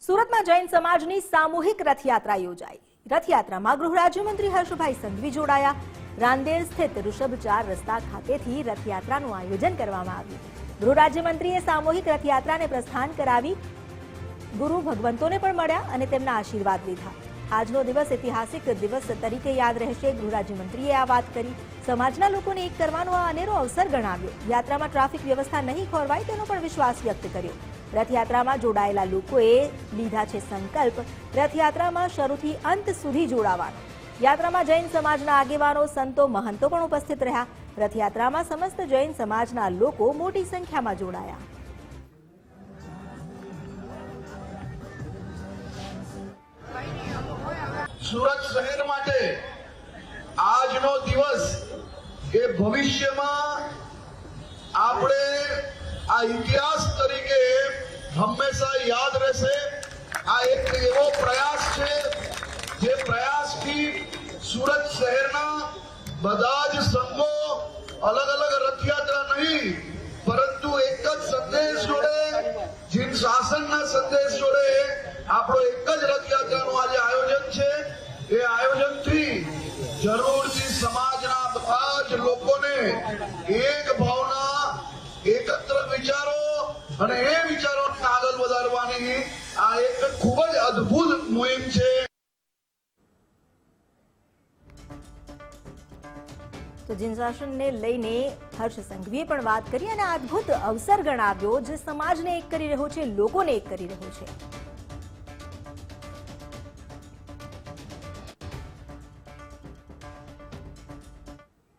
સુરતમાં જૈન સમાજની સામૂહિક રથયાત્રા યોજાઈ। રથયાત્રામાં ગૃહ રાજ્યમંત્રી હર્ષભાઈ સંઘવી જોડાયા। રાંદેર સ્થિત ઋષભ 4 રસ્તા ખાતેથી રથયાત્રાનું આયોજન કરવામાં આવ્યું। ગૃહ રાજ્યમંત્રીએ સામૂહિક રથયાત્રાને પ્રસ્થાન કરાવી ગુરુ ભગવંતોને પણ મળ્યા અને તેમના આશીર્વાદ લીધા। આજનો દિવસ ઐતિહાસિક દિવસ તરીકે યાદ રહેશે। ગૃહ રાજ્યમંત્રીએ આ વાત કરી। સમાજના લોકોને એક કરવાનો આ અનેરો અવસર ગણાવ્યો। યાત્રામાં ટ્રાફિક વ્યવસ્થા નહીં ખોરવાય તેનો પણ વિશ્વાસ વ્યક્ત કર્યો। રથયાત્રામાં જોડાયેલા લોકોએ લીધા છે સંકલ્પ રથયાત્રામાં શરૂથી અંત સુધી જોડાવાનો। યાત્રામાં જૈન સમાજના આગેવાનો, સંતો, મહંતો પણ ઉપસ્થિત રહ્યા। રથયાત્રામાં સમસ્ત જૈન સમાજના લોકો મોટી સંખ્યામાં જોડાયા। સુરત શહેર માટે આજનો દિવસ એ ભવિષ્યમાં આપણે આ ઇતિહાસ તરીકે હંમેશા યાદ રહેશે। આ એક એવો પ્રયાસ છે જે પ્રયાસથી સુરત શહેરના બધા જ સંઘો અલગ અલગ રથયાત્રા નહીં પરંતુ એક જ સંદેશ જોડે, જીન શાસનના સંદેશ જોડે આપણો એક જ રથયાત્રાનું આજે આયોજન છે। એ આયોજનથી જરૂરથી સમાજના બધા જ લોકોને એક ભાવના, એકત્ર વિચારો અને એ વિચારોને આગળ વધારવાની આ એક ખૂબ જ અદ્ભુત મુહિમ છે। તો જીન શાસનને લઈને હર્ષ સંઘવીએ પણ વાત કરી અને અદ્ભુત અવસર ગણાવ્યો જે સમાજને એક કરી રહ્યો છે, લોકોને એક કરી રહ્યો છે।